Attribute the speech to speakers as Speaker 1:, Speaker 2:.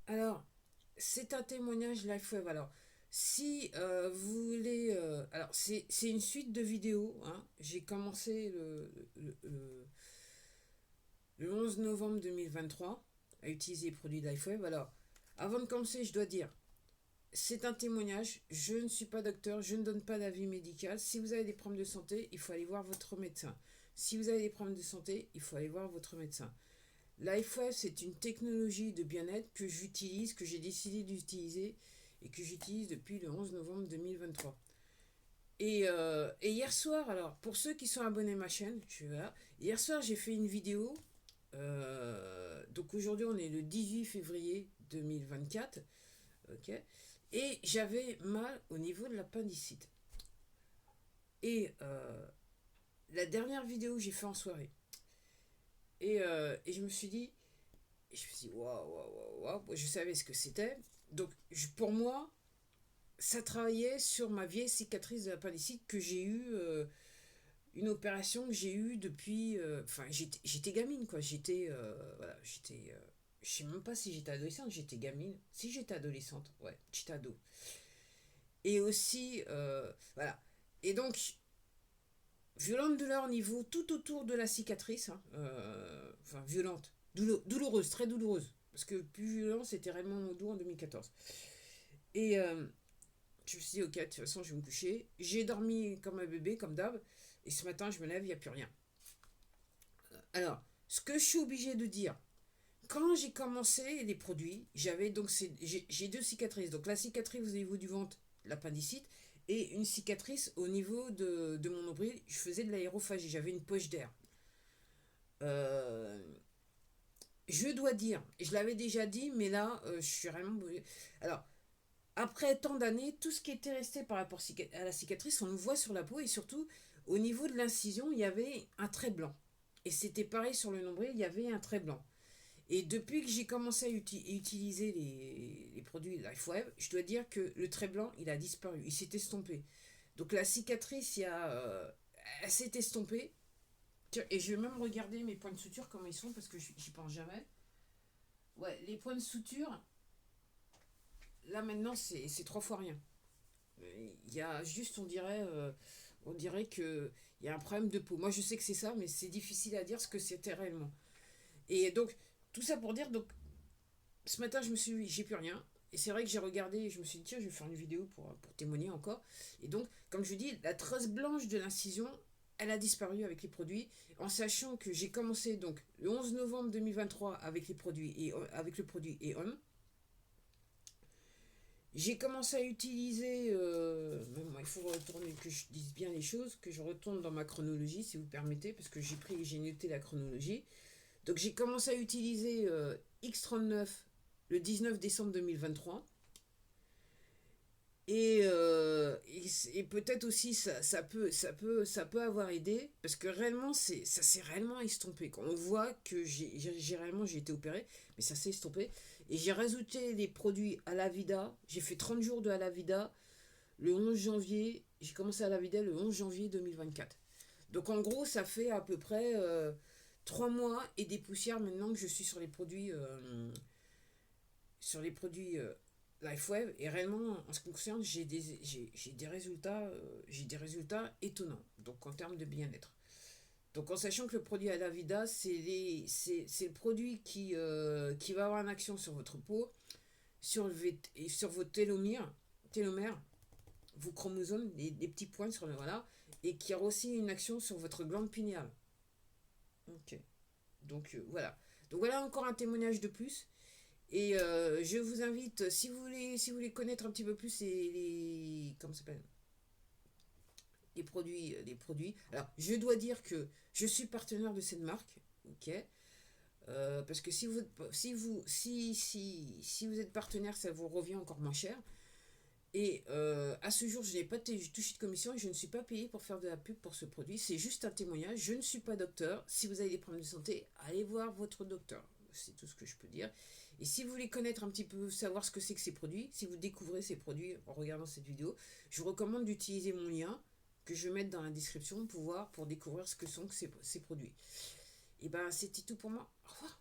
Speaker 1: Alors, c'est un témoignage LifeWeb. Alors, si vous voulez... alors, c'est une suite de vidéos, hein. J'ai commencé le 11 novembre 2023 à utiliser les produits LifeWeb. Alors, avant de commencer, je dois dire, c'est un témoignage. Je ne suis pas docteur, je ne donne pas d'avis médical. Si vous avez des problèmes de santé, il faut aller voir votre médecin. Si vous avez des problèmes de santé, il faut aller voir votre médecin. LifeWave, c'est une technologie de bien-être que j'utilise, que j'ai décidé d'utiliser et que j'utilise depuis le 11 novembre 2023. Et hier soir, alors, pour ceux qui sont abonnés à ma chaîne, je suis là. Hier soir, j'ai fait une vidéo. Donc aujourd'hui, on est le 18 février 2024. Ok. Et j'avais mal au niveau de l'appendicite. Et la dernière vidéo que j'ai fait en soirée. Et je me suis dit, waouh, waouh, waouh, waouh, je savais ce que c'était. Donc, pour moi, ça travaillait sur ma vieille cicatrice de l'appendicite que j'ai eu, une opération que j'ai eue depuis. Enfin, j'étais gamine, quoi. Voilà, j'étais. Je sais même pas si j'étais adolescente, j'étais gamine. Si j'étais adolescente, ouais, j'étais ado. Et aussi, voilà. Et donc, violente douleur au niveau tout autour de la cicatrice, hein, enfin violente, douloureuse, très douloureuse, parce que plus violent c'était réellement mon dos en 2014. Et je me suis dit, ok, de toute façon je vais me coucher. J'ai dormi comme un bébé, comme d'hab, et ce matin je me lève, il n'y a plus rien. Alors, ce que je suis obligé de dire, quand j'ai commencé les produits, j'avais donc j'ai deux cicatrices. Donc la cicatrice au niveau du ventre, l'appendicite, et une cicatrice au niveau de mon nombril. Je faisais de l'aérophagie, j'avais une poche d'air. Euh, je dois dire, et je l'avais déjà dit, mais là, je suis vraiment... Alors, après tant d'années, tout ce qui était resté par rapport à la cicatrice, on le voit sur la peau, et surtout, au niveau de l'incision, il y avait un trait blanc. Et c'était pareil sur le nombril, il y avait un trait blanc. Et depuis que j'ai commencé à utiliser les produits LifeWeb, je dois dire que le trait blanc, il a disparu, il s'est estompé. Donc la cicatrice, elle s'est estompée. Tiens, et je vais même regarder mes points de suture, comment ils sont, parce que j'y pense jamais. Ouais, les points de suture, là maintenant, c'est trois fois rien. Il y a juste, on dirait que il y a un problème de peau. Moi, je sais que c'est ça, mais c'est difficile à dire ce que c'était réellement. Et donc, tout ça pour dire, donc, ce matin, j'ai plus rien. Et c'est vrai que j'ai regardé et je me suis dit, tiens, je vais faire une vidéo pour témoigner encore. Et donc, comme je vous dis, la trace blanche de l'incision, elle a disparu avec les produits, en sachant que j'ai commencé donc le 11 novembre 2023 avec les produits et avec le produit EON. J'ai commencé à utiliser, il faut retourner, que je dise bien les choses, que je retourne dans ma chronologie, si vous permettez, parce que j'ai noté la chronologie. Donc j'ai commencé à utiliser X39 le 19 décembre 2023. Et peut-être aussi ça peut avoir aidé parce que réellement ça s'est réellement estompé. Quand on voit que j'ai été opéré, mais ça s'est estompé. Et j'ai rajouté des produits à la vida. J'ai fait 30 jours de à la vida le 11 janvier. J'ai commencé à la vida le 11 janvier 2024. Donc en gros, ça fait à peu près 3 mois et des poussières maintenant que je suis sur les produits LifeWeb. Et réellement, en ce qui me concerne, j'ai des résultats étonnants. Donc en termes de bien-être. Donc en sachant que le produit Alavida, c'est le produit qui va avoir une action sur votre peau, sur vos télomères, vos chromosomes, les petits points sur le voilà, et qui a aussi une action sur votre glande pinéale. Ok. Donc voilà. Donc voilà encore un témoignage de plus. Et je vous invite, si vous voulez connaître un petit peu plus comment ça s'appelle, les produits. Alors, je dois dire que je suis partenaire de cette marque, ok. Parce que si vous êtes partenaire, ça vous revient encore moins cher. Et à ce jour, je n'ai pas touché de commission et je ne suis pas payé pour faire de la pub pour ce produit. C'est juste un témoignage. Je ne suis pas docteur. Si vous avez des problèmes de santé, allez voir votre docteur. C'est tout ce que je peux dire. Et si vous voulez connaître un petit peu, savoir ce que c'est que ces produits, si vous découvrez ces produits en regardant cette vidéo, je vous recommande d'utiliser mon lien que je vais mettre dans la description pour découvrir ce que sont ces produits. Et ben, c'était tout pour moi. Au revoir.